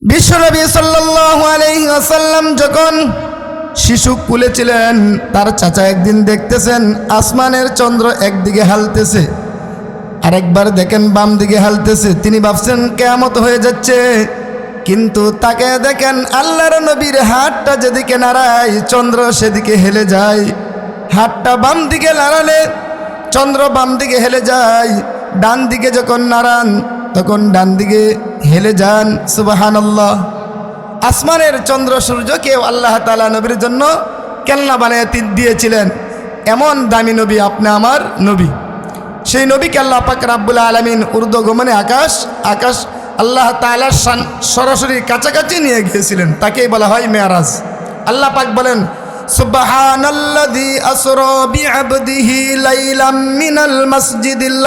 বিশ্বনবী সাল্লাল্লাহু আলাইহি ওয়াসাল্লাম যখন শিশু কুলে ছিলেন, তার চাচা একদিন দেখতেছেন আসমানের চন্দ্র একদিকে হালতেছে, আরেকবার দেখেন বাম দিকে হালতেছে। তিনি ভাবছেন কিয়ামত হয়ে যাচ্ছে, কিন্তু তাকে দেখেন আল্লাহর নবীর হাতটা যেদিকে নাড়ায় চন্দ্র সেদিকে হেলে যায়। হাতটা বাম দিকে নাড়ালে চন্দ্র বাম দিকে হেলে যায়, ডান দিকে যখন নাড়ান তখন ডান দিকে হেলে যান। সুবহানাল্লাহ। আসমানের চন্দ্র সূর্যকেও আল্লাহ তাআলা নবীর জন্য কেলনা বানিয়ে দিয়েছিলেন। এমন দামি নবী আপনি আমার নবী। সেই নবীকে আল্লাহ পাক রাব্বুল আলামিন ঊর্ধ্বগমনে আকাশ আল্লাহ তাআলার সরাসরি কাছাকাছি নিয়ে গিয়েছিলেন, তাকেই বলা হয় মেরাজ। আল্লাহ পাক বলেন, সুবহানাল্লাযী আসরা বিআবদিহি লাইলাম মিনাল মাসজিদিল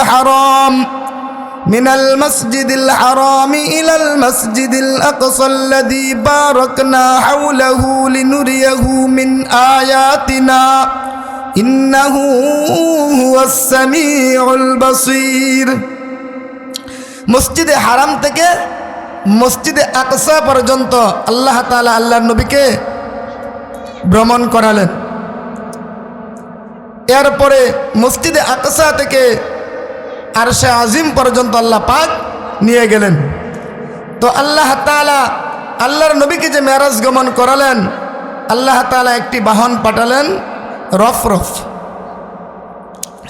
হারাম ইলাল মাসজিদিল আকসাল্লাযী বারাকনা হাওলাহু লিনুরিয়াহু মিন আয়াতিনা ইন্নাহু হুয়াস সামিউল বাসীর। মসজিদে হারাম থেকে মসজিদে আকসা পর্যন্ত আল্লাহ তাআলা আল্লাহর নবীকে ভ্রমণ করালেন। এরপরে মসজিদে আকসা থেকে আরশে আজিম পর্যন্ত আল্লাহ পাক নিয়ে গেলেন। তো আল্লাহ তাআলা আল্লাহর নবীকে যে মেরাজ গমন করালেন, আল্লাহ তাআলা একটি বাহন পাঠালেন, রফরফ।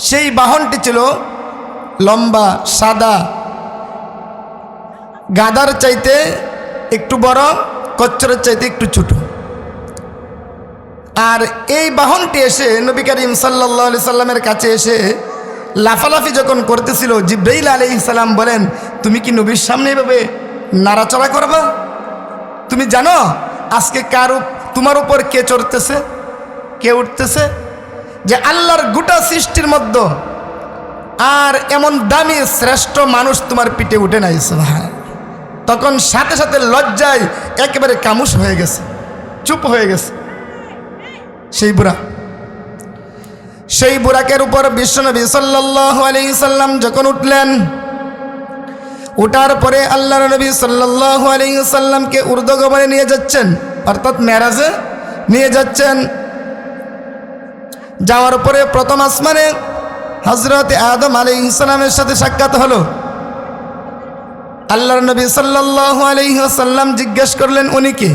সেই বাহনটি ছিল লম্বা, সাদা, গাধার চাইতে একটু বড়, কচ্ছরের চাইতে একটু ছোট। আর এই বাহনটি এসে নবী করিম সাল্লাল্লাহু আলাইহি সাল্লামের কাছে এসে লাফালাফি যখন করতেছিল, জিবরাইল আলাইহিস সালাম বলেন, তুমি কি নবীর সামনে এভাবে নাড়াচড়া করবা? তুমি জানো আজকে তোমার উপর কে চড়তেছে, কে উঠতেছে? যে আল্লাহর গোটা সৃষ্টির মধ্যে আর এমন দামি শ্রেষ্ঠ মানুষ তোমার পিঠে উঠে নাই। সুবহানাল্লাহ। তখন সাথে সাথে লজ্জায় একেবারে কামুশ হয়ে গেছে, চুপ হয়ে গেছে সেই বুরাকের উপর বিশ্বনবী সাল্লাল্লাহু আলাইহি সাল্লাম যখন উঠলেন, উঠার পরে আল্লাহর নবী সাল্লাল্লাহু আলাইহি সাল্লামকে ঊর্ধ্বগমনে নিয়ে যাচ্ছেন, অর্থাৎ মেরাজে নিয়ে যাচ্ছেন। যাওয়ার পরে প্রথম আসমানে হযরত আদম আলাইহিস সালামের সাথে সাক্ষাৎ হলো। আল্লাহর নবী সাল্লাল্লাহু আলাইহি ওয়াসাল্লাম জিজ্ঞেস করলেন, উনি কে?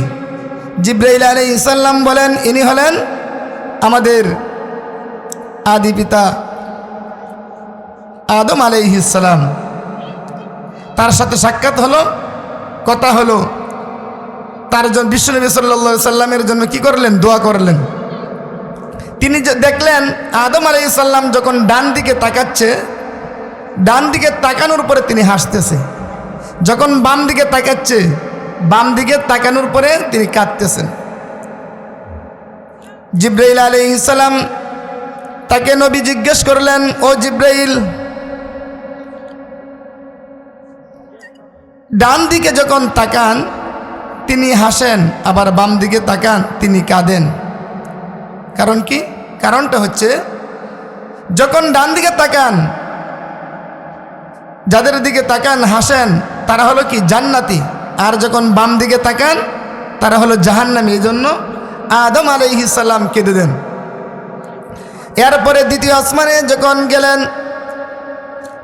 জিবরাইল আলাইহিস সালাম বলেন, ইনি হলেন আমাদের আদি পিতা আদম আলাইহিস সালাম। তার সাথে সাক্ষাৎ হলো, কথা হলো। তার জন্য বিশ্বনবী সাল্লাল্লাহু আলাইহি সাল্লামের জন্য কি করলেন? দোয়া করলেন। তিনি দেখলেন আদম আলাইহিস সালাম যখন ডান দিকে তাকাচ্ছে, ডান দিকে তাকানোর পরে তিনি হাসতেছে। যখন বাম দিকে তাকাচ্ছে, বাম দিকে তাকানোর পরে তিনি কাঁদতেছেন। জিবরাইল আলাইহিস সালাম তাকে নবী জিজ্ঞেস করলেন, ও জিবরাইল, ডান দিকে যখন তাকান তিনি হাসেন, আবার বাম দিকে তাকান তিনি কাঁদেন, কারণ কি? কারণটা হচ্ছে, যখন ডান দিকে তাকান, যাদের দিকে তাকান হাসেন, তারা হলো কি? জান্নাতি। আর যখন বাম দিকে তাকান তারা হলো জাহান্নামী। এই জন্য আদম আলাইহিস সালাম কেঁদে দেন। এরপরে দ্বিতীয় আসমানে যখন গেলেন,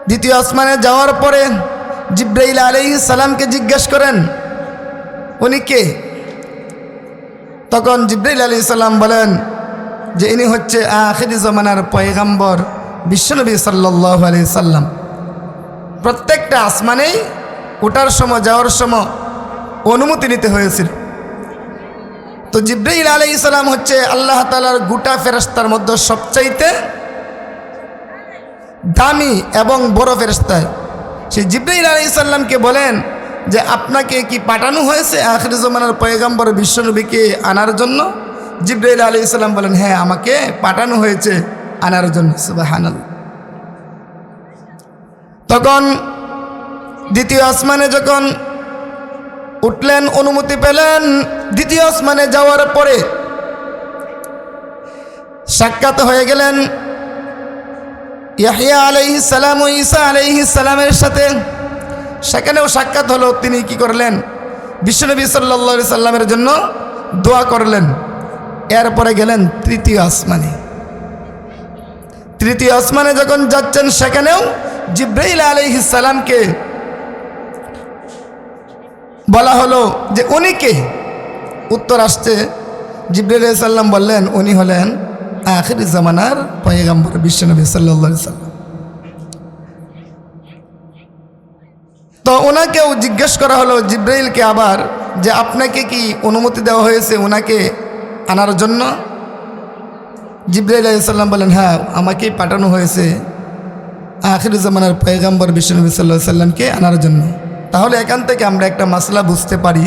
দ্বিতীয় আসমানে যাওয়ার পরে জিবরাইল আলাইহিস সালামকে জিজ্ঞেস করেন, উনি কে? তখন জিবরাইল আলাইহিস সালাম বলেন যে ইনি হচ্ছে আখিরি জামানার পয়গম্বর বিশ্বনবী সাল্লাল্লাহু আলাইহি সাল্লাম। প্রত্যেকটা আসমানেই ওঠার সময় যাওয়ার সময় অনুমতি নিতে হয়েছিল। তো জিবরাইল আলাইহিস সালাম হচ্ছে আল্লাহ তাআলার গোটা ফেরেশতার মধ্যে সবচাইতে দামি এবং বড় ফেরেশতা। সেই জিবরাইল আলাইহিস সালামকে বলেন যে আপনাকে কি পাঠানো হয়েছে আখিরি জামানার পয়গম্বর বিশ্বনবীকে আনার জন্য? জিবরাইল আলাইহিস সালাম বলেন, হ্যাঁ, আমাকে পাঠানো হয়েছে আনার জন্য। সুবহানাল্লাহ। তখন দ্বিতীয় আসমানে যখন উঠলেন, অনুমতি পেলেন, দ্বিতীয় আসমানে যাওয়ার পরে সাক্ষাৎ হয়ে গেলেন ইয়াহইয়া আলাইহিস সালাম ও ঈসা আলাইহিস সালামের সাথে। সেখানেও সাক্ষাৎ হলো। তিনি কি করলেন? বিশ্বনবী সাল্লাল্লাহু আলাইহি সাল্লামের জন্য দোয়া করলেন। এরপরে গেলেন তৃতীয় আসমানে। তৃতীয় আসমানে যখন যাচ্ছেন সেখানেও জিবরাইল আলাইহিস সালামকে বলা হলো যে উনি কে? উত্তর আসছে, জিবরাইল আলাইহিস সালাম বললেন উনি হলেন আখির জামানার পয়গম্বর বিশ্বনবী সাল্লাল্লাহু আলাইহি সাল্লাম। তো ওনাকেও জিজ্ঞেস করা হলো জিবরাইলকে আবার যে আপনাকে কি অনুমতি দেওয়া হয়েছে ওনাকে আনার জন্য? জিবরাইল আলাইহিস সালাম বলেন হ্যাঁ, আমাকেই পাঠানো হয়েছে আখির জামানার পয়গম্বর বিশ্বনবী সাল্লাল্লাহু আলাইহি সাল্লামকে আনার জন্য। তাহলে এখান থেকে আমরা একটা মাসলা বুঝতে পারি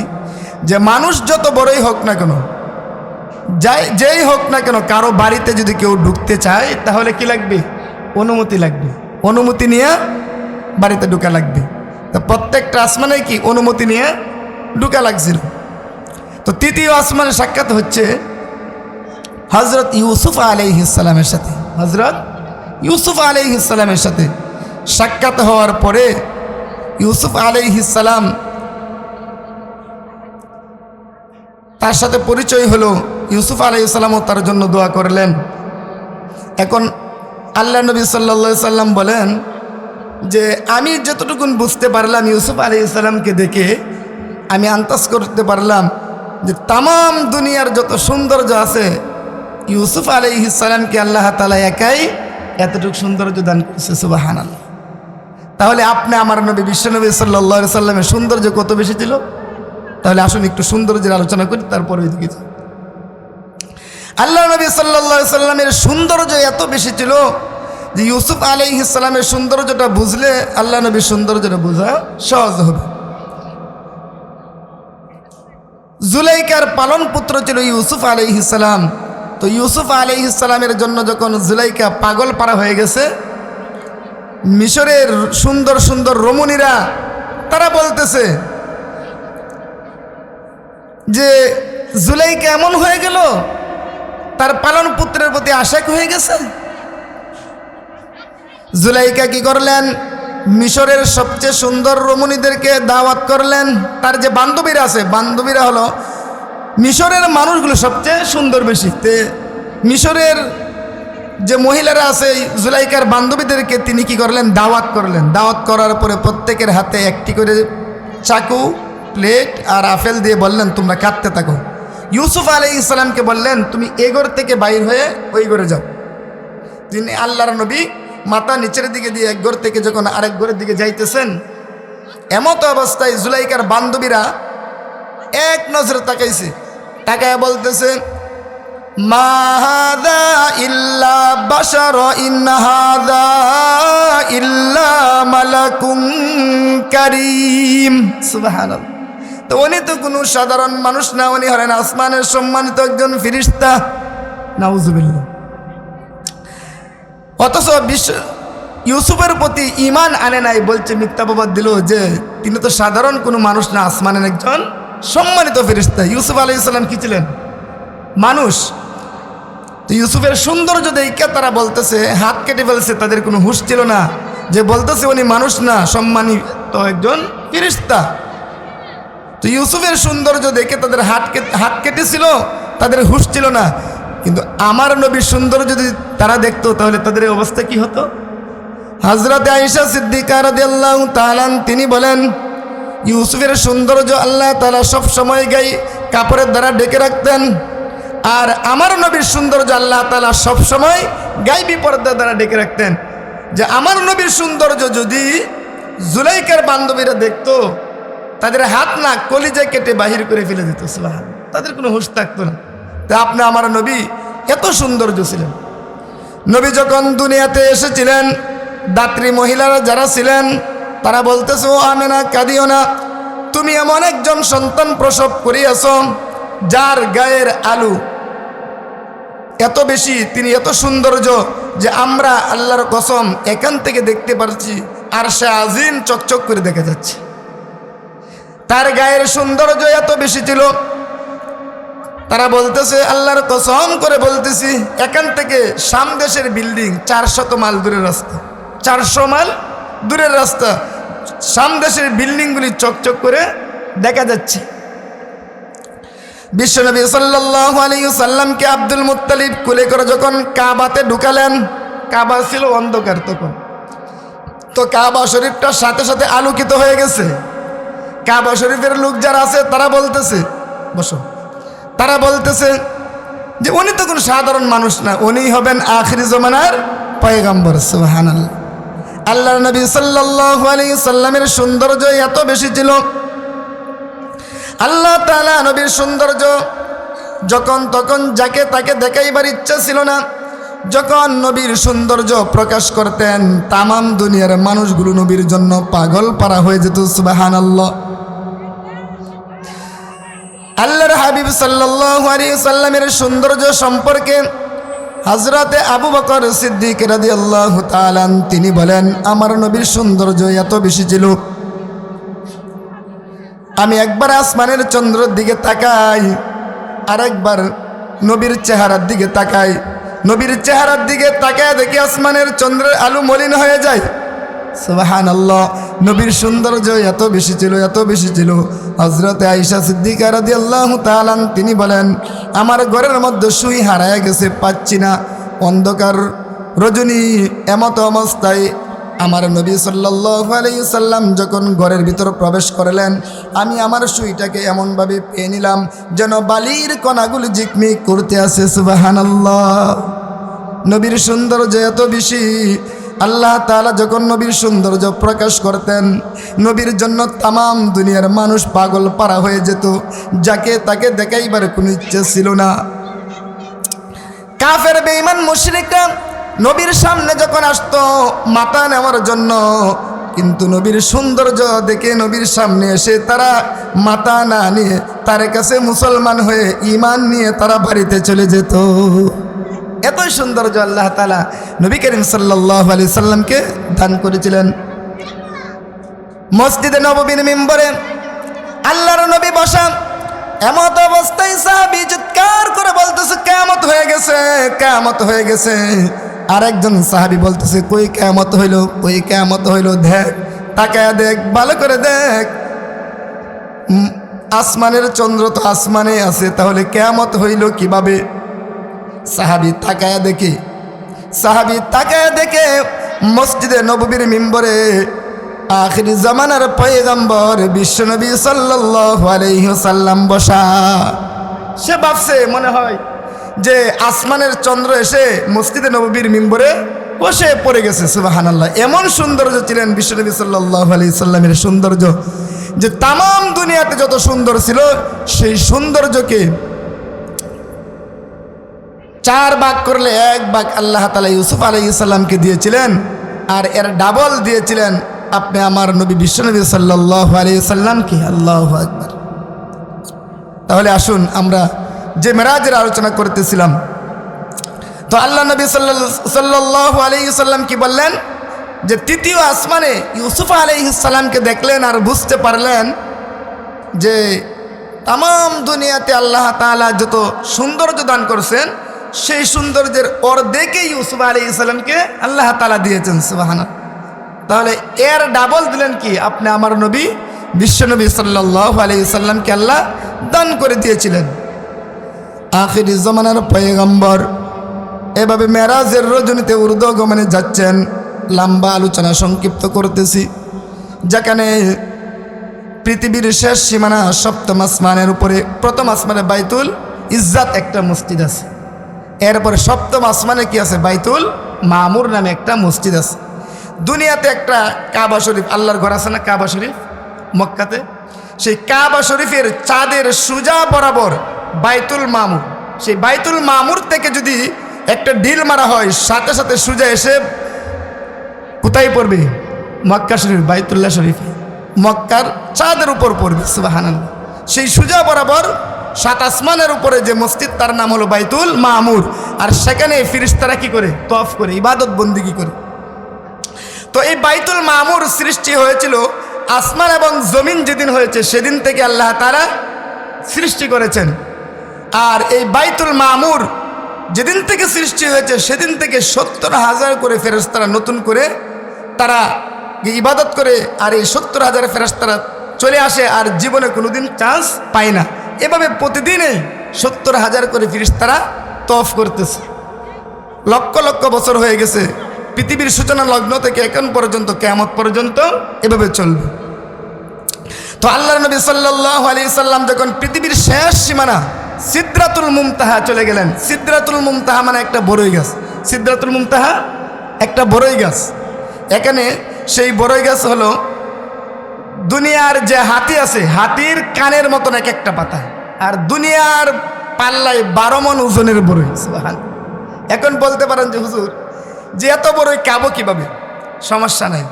যে মানুষ যত বড়ই হোক না কেন, যেই হোক না কেন, কারো বাড়িতে যদি কেউ ঢুকতে চায় তাহলে কি লাগবে? অনুমতি লাগবে। অনুমতি নিয়ে বাড়িতে ঢুকা লাগবে। তো প্রত্যেকটা আসমানে কি অনুমতি নিয়ে ঢুকা লাগছিল। তো তৃতীয় আসমানে সাক্ষাৎ হচ্ছে হযরত ইউসুফ আলাইহিস সালামের সাথে। হযরত ইউসুফ আলাইহিস সালামের সাথে সাক্ষাৎ হওয়ার পরে ইউসুফ আলাইহিস সালাম তার সাথে পরিচয় হলো। ইউসুফ আলাইহিস সালামও তার জন্য দোয়া করলেন। এখন আল্লাহ নবী সাল্লাল্লাহু আলাইহি সাল্লাম বলেন যে আমি যতটুকু বুঝতে পারলাম ইউসুফ আলাইহিস সালামকে দেখে আমি আন্দাজ করতে পারলাম যে তামাম দুনিয়ার যত সৌন্দর্য আছে ইউসুফ আলাইহিস সালামকে আল্লাহ তাআলা একাই এতটুকু সৌন্দর্য দান করেছে। সুবহানাল্লাহ। তাহলে আপনি আমার নবী বিশ্বনবী সাল্লাল্লাহু আলাইহি সাল্লামের সৌন্দর্য কত বেশি ছিল? তাহলে আসুন একটু সৌন্দর্যের আলোচনা করি, তারপরে ওইদিকে যাই। আল্লাহ নবী সাল্লাল্লাহু আলাইহি সাল্লামের সৌন্দর্য এত বেশি ছিল যে ইউসুফ আলাইহিস সালামের সৌন্দর্যটা বুঝলে আল্লাহ নবীর সৌন্দর্যটা বোঝা সহজ হবে। জুলাইকার পালন পুত্র ছিল ইউসুফ আলাইহিস সালাম। তো ইউসুফ আলাইহিস সালামের জন্য যখন জুলাইকা পাগল পারা হয়ে গেছে, মিশরের সুন্দর সুন্দর রমণীরা তারা বলতেছে যে জুলাইকা এমন হয়ে গেল, তার পালন পুত্রের প্রতি আশাক হয়ে গেছে। জুলাইকা কি করলেন? মিশরের সবচেয়ে সুন্দর রমণীদেরকে দাওয়াত করলেন। তার যে বান্ধবীরা আছে, বান্ধবীরা হলো মিশরের মানুষগুলো সবচেয়ে সুন্দর বেশি। মিশরের যে মহিলারা আছে জুলাইকার বান্ধবীদেরকে তিনি কি করলেন? দাওয়াত করলেন। দাওয়াত করার পরে প্রত্যেকের হাতে একটি করে চাকু, প্লেট আর আপেল দিয়ে বললেন তোমরা কাটতে থাকো। ইউসুফ আলাইহিস সালামকে বললেন তুমি এ ঘর থেকে বাইর হয়ে ওই ঘরে যাও। তিনি আল্লাহর নবী মাথা নিচের দিকে দিয়ে এক ঘর থেকে যখন আরেক ঘরের দিকে যাইতেছেন, এমত অবস্থায় জুলাইকার বান্ধবীরা এক নজরে তাকাইছে, তাকায় বলতেছে মা হাযা ইল্লা বাশার ইন হাযা ইল্লা মালাকুম কারীম। সুবহানাল্লাহ। তো উনি তো কোনো সাধারণ মানুষ না, উনি হলেন আসমানের সম্মানিত একজন ফেরেশতা। নাউজুবিল্লাহ। অথচ ইউসুফের প্রতি ঈমান আনে নাই, বলছে মিথ্যাবাদ দিল যে তিনি তো সাধারণ কোনো মানুষ না, আসমানের একজন সম্মানিত ফেরেশতা। ইউসুফ আলাইহিস সালাম কি ছিলেন? মানুষ। তো ইউসুফের সৌন্দর্য দেখে তারা বলতেছে, হাত কেটে ফেলছে, তাদের কোনো হুঁশ ছিল না যে বলতেছে উনি মানুষ না, সম্মানিত একজন ফেরেশতা। তো ইউসুফের সৌন্দর্য দেখে তাদের হাত কেটেছিল, তাদের হুঁশ ছিল না। কিন্তু আমার নবীর সৌন্দর্য যদি তারা দেখতো তাহলে তাদের অবস্থা কি হতো? হযরত আয়েশা সিদ্দিকা রাদিয়াল্লাহু তাআলা তিনি বলেন ইউসুফের সৌন্দর্য আল্লাহ তাআলা সব সময় গায়ে কাপড়ের দ্বারা ঢেকে রাখতেন, আর আমার নবীর সৌন্দর্য আল্লাহ তাআলা সব সময় গায়বী পর্দা দ্বারা ঢেকে রাখতেন। যে আমার নবীর সৌন্দর্য যদি জুলাইকার বান্ধবীরা দেখতো, তাদের হাত না কলিজা কেটে বাহির করে ফেলে দিত। সুবহানাল্লাহ। তাদের কোনো হুঁশ থাকতো না। তা আপনি আমার নবী এত সৌন্দর্য ছিলেন। নবী যখন দুনিয়াতে এসেছিলেন, দাত্রী মহিলারা যারা ছিলেন তারা বলতেছে ও আমেনা কাঁদিও না, তুমি এমন একজন সন্তান প্রসব করিয়াছ যার গায়ের আলু এত বেশি, তিনি এত সৌন্দর্য যে আমরা আল্লাহর কসম এখান থেকে দেখতে পারছি আরশে আজিম চকচক করে দেখা যাচ্ছে। তার গায়ের সৌন্দর্য এত বেশি ছিল, তারা বলতেছে আল্লাহর কসম করে বলতেছি এখান থেকে শাম দেশের বিল্ডিং 400 মাইল দূরের রাস্তা, 400 মাইল দূরের রাস্তা, শাম দেশের বিল্ডিংগুলি চকচক করে দেখা যাচ্ছে। বিশ্বনবী সাল্লাল্লাহু আলাইহি ওয়াসাল্লামকে আব্দুল মুত্তালিব কোলে করে যখন কাবাতে ঢুকালেন, কাবা ছিল অন্ধকার তখন, তো কাবা শরীফটার সাথে সাথে আলোকিত হয়ে গেছে। কাবা শরীফের লোক যারা আছে তারা বলতেছে, বসো, তারা বলতেছে যে উনি তো কোনো সাধারণ মানুষ না, উনি হবেন আখিরি জমানার পয়গম্বর। সুবহানাল্লাহ। আল্লাহর নবী সাল্লাল্লাহু আলাইহি সাল্লামের সৌন্দর্য এত বেশি ছিল, আল্লাহ তাআলা নবীর সৌন্দর্য যখন তখন যাকে তাকে দেখাইবার ইচ্ছা ছিল না। যখন নবীর সৌন্দর্য প্রকাশ করতেন, তামাম দুনিয়ার মানুষগুলো নবীর জন্য পাগল পারা হয়ে যেত। সুবহানাল্লাহ। আল্লাহর হাবিব সাল্লাল্লাহু আলাইহি সাল্লামের সৌন্দর্য সম্পর্কে হযরতে আবু বকর সিদ্দিক রাদিয়াল্লাহু তাআলা তিনি বলেন, আমার নবীর সৌন্দর্য এত বেশি ছিল, আমি একবার আসমানের চন্দ্রের দিকে তাকাই, আরেকবার নবীর চেহারার দিকে তাকাই, নবীর চেহারার দিকে তাকায় দেখি আসমানের চন্দ্রের আলো মলিন হয়ে যায়। সুবহানাল্লাহ। নবীর সৌন্দর্য এত বেশি ছিল, এত বেশি ছিল। হযরতে আয়েশা সিদ্দিকা রাদিয়াল্লাহু তাআলা তিনি বলেন, আমার ঘরের মধ্যে সুই হারায় গেছে, পাচ্ছি না, অন্ধকার রজনী, এমত অবস্থায় আমার নবী সাল্লাল্লাহু আলাইহি সাল্লাম যখন ঘরের ভিতর প্রবেশ করলেন, আমি আমার সুইটাকে এমনভাবে পেয়ে নিলাম যেন বালির কণাগুলো ঝিকমিক করতে আছে। সুবহানাল্লাহ। নবীর সৌন্দর্য এত বেশি, আল্লাহ তাআলা যখন নবীর সৌন্দর্য প্রকাশ করতেন, নবীর জন্য তামাম দুনিয়ার মানুষ পাগল পারা হয়ে যেত, যাকে তাকে দেখাইবার কোনো ইচ্ছে ছিল না। কাফের বেঈমান মুশরিকরা নবীর সামনে যখন আসতো মাথা নেওয়ার জন্য, কিন্তু নবীর সৌন্দর্য দেখে নবীর সামনে এসে তারা মাথা না নিয়ে তার কাছে মুসলমান হয়ে ঈমান নিয়ে তারা বাড়িতে চলে যেত। এতই সৌন্দর্য আল্লাহ তাআলা নবী করিম সাল্লাল্লাহু আলাইহি সাল্লামকে দান করেছিলেন। মসজিদে নববীর মিম্বরে আল্লাহর নবী বসা, এমত অবস্থায় সাহাবী চিৎকার করে বলতেছে, কিয়ামত হয়ে গেছে, কিয়ামত হয়ে গেছে। আরেকজন সাহাবী বলতেছে, কই কিয়ামত হইল, কই কিয়ামত হইল, দেখ, তাকায়া দেখ, ভালো করে দেখ, আসমানের চন্দ্র তো আসমানে আছে, তাহলে কিয়ামত হইল কিভাবে? সাহাবী তাকায়া দেখে, সাহাবী তাকায়া দেখে মসজিদে নববীর মিম্বরে আখিরি জামানার পয়গম্বর বিশ্বনবী সাল্লাল্লাহু আলাইহি ওয়াসাল্লাম বসা। সে ভাবছে মনে হয় যে আসমানের চন্দ্র এসে মসজিদে নববীর মিম্বরে বসে পড়ে গেছে। সুবহানাল্লাহ। এমন সৌন্দর্য ছিলেন বিশ্বনবী সাল্লাল্লাহু আলাইহি সাল্লামের সৌন্দর্য, যে তামাম দুনিয়াতে যত সুন্দর ছিল সেই সৌন্দর্যকে 4 ভাগ করলে 1 ভাগ আল্লাহ তাআলা ইউসুফ আলাইহিস সালামকে দিয়েছিলেন, আর এর ডাবল দিয়েছিলেন আপনি আমার নবী বিশ্বনবী সাল্লাল্লাহু আলাইহি সাল্লামকে। আল্লাহু আকবার। তাহলে আসুন আমরা যে মেরাজের আলোচনা করতেছিলাম, তো আল্লাহ নবী সাল্লাল্লাহু আলাইহি সাল্লাম কি বললেন যে তৃতীয় আসমানে ইউসুফ আলাইহিস সালামকে দেখলেন আর বুঝতে পারলেন যে তামাম দুনিয়াতে আল্লাহ তাআলা যত সৌন্দর্য দান করছেন সেই সৌন্দর্যের অর্ধেকই ইউসুফ আলাইহিস সালামকে আল্লাহ তাআলা দিয়েছেন। সুবহানাল্লাহ। তাহলে এর ডাবল দিলেন কি আপনি আমার নবী বিশ্বনবী সাল্লাল্লাহু আলাইহি সাল্লামকে আল্লাহ দান করে দিয়েছিলেন। আখিরি জামানার পয়গম্বর এভাবে মেরাজের রজনীতে ঊর্ধ্বগমনে যাচ্ছেন। লম্বা আলোচনা সংক্ষিপ্ত করতেছি, যেখানে পৃথিবীর শেষ সীমানা সপ্তম আসমানের উপরে প্রথম আসমানে বাইতুল ইজ্জাত একটা মসজিদ আছে, এরপরে সপ্তম আসমানে কি আছে? বাইতুল মামুর নামে একটা মসজিদ আছে। দুনিয়াতে একটা কাবা শরীফ, আল্লাহর ঘর আছে না কাবা শরীফ মক্কাতে, সেই কাবা শরীফের চাঁদের সুজা বরাবর বাইতুল মামুর, সেই বাইতুল মামুর থেকে যদি একটা ঢিল মারা হয় সাথে সাথে সুজা এসে কোথায় পড়বে? মক্কা শরীফ, বাইতুল্লাহ শরীফে, মক্কার চাঁদের উপর পড়বে। সুবহানাল্লাহ। সেই সুজা বরাবর 7 আসমানের উপরে যে মসজিদ তার নাম হলো বাইতুল মামুর, আর সেখানে ফেরেশতারা কি করে? তওয়াফ করে, ইবাদত বন্দেগী করে। তো এই বাইতুল মামুর সৃষ্টি হয়েছিল আসমান এবং জমিন যেদিন হয়েছে সেদিন থেকে আল্লাহ তাআলা সৃষ্টি করেছেন। আর এই বাইতুল মামুর যেদিন থেকে সৃষ্টি হয়েছে সেদিন থেকে 70,000 করে ফেরেশতারা নতুন করে তারা ইবাদত করে, আর এই 70,000 ফেরেশতারা চলে আসে আর জীবনে কোনোদিন চান্স পায় না, এভাবে প্রতিদিনই 70,000 করে ফেরেশতারা তওয়াফ করতেছে। লক্ষ লক্ষ বছর হয়ে গেছে, পৃথিবীর সূচনা লগ্ন থেকে এখন পর্যন্ত কিয়ামত পর্যন্ত এভাবে চলবে। তো আল্লাহর নবী সাল্লাল্লাহু আলাইহি সাল্লাম যখন পৃথিবীর শেষ সীমানা সিদরাতুল মুনতাহা চলে গেলেন। সিদরাতুল মুনতাহা মানে একটা বড়ই গাছ। সিদরাতুল মুনতাহা একটা বড়ই গাছ। এখানে সেই বড়ই গাছ হলো দুনিয়ার যে হাতি আছে, হাতির কানের মতন এক একটা পাতা, আর দুনিয়ার পাল্লায় 12 মণ ওজনের বড়ই। সুবহানাল্লাহ। এখন বলতে পারেন যে হুজুর, যে এত বড়ই খাবো কিভাবে? সমস্যা নাই,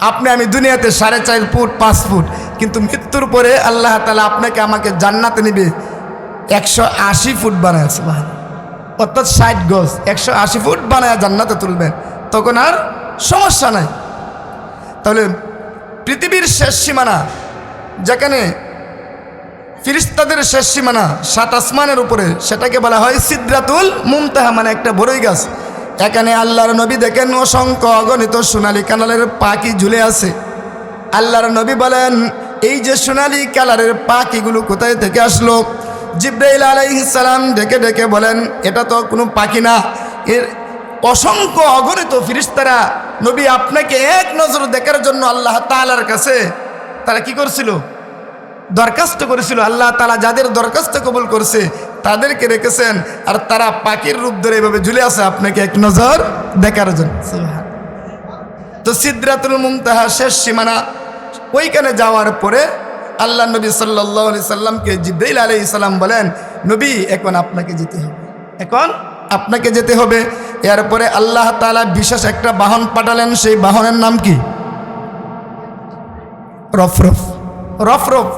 আপনি আমি দুনিয়াতে 4.5 ফুট 5 ফুট, কিন্তু মৃত্যুর পরে আল্লাহ তাআলা আপনাকে আমাকে জান্নাতে নিবে 180 ফুট বানায়। সুবহানাল্লাহ। অর্থাৎ 60 গজ 180 ফুট বানায় জান্নাতে তুলবেন, তখন আর সমস্যা নাই। তাহলে পৃথিবীর শেষ সীমানা, যেখানে ফেরেশতাদের শেষ সীমানা 7 আসমানের উপরে, সেটাকে বলা হয় সিদরাতুল মুনতাহা, মানে একটা বড়ই গাছ। এখানে আল্লাহর নবী দেখেন অসংখ্য অগণিত সোনালী কালারের পাখি ঝুলে আছে। আল্লাহর নবী বলেন, এই যে সোনালী কালারের পাখিগুলো কোথায় থেকে আসলো? জিবরাইল আলাইহিস সালাম ডেকে ডেকে বলেন, এটা তো কোনো পাখি না, এর অসংখ্য অগণিত ফেরেশতারা নবী আপনাকে এক নজর দেখার জন্য আল্লাহ তাআলার কাছে তারা কি করছিল? দরখাস্ত করেছিল। আল্লাহ তাআলা যাদের দরখাস্ত কবুল করছে তাদেরকে রেখেছেন, আর তারা পাখির রূপ ধরে এভাবে ঝুলে আছে আপনাকে এক নজর দেখার জন্য। তো সিদরাতুল মুনতাহা শেষ সীমানা, ওইখানে যাওয়ার পরে আল্লাহ নবী সাল্লাল্লাহু আলাইহি সাল্লামকে জিবরাইল আলাইহিস সালাম বলেন, নবী এখন আপনাকে যেতে হবে, এখন আপনাকে যেতে হবে। এরপরে আল্লাহ তাআলা বিশেষ একটা বাহন পাঠালেন। সেই বাহনের নাম কি? রফরফ। রফরফ।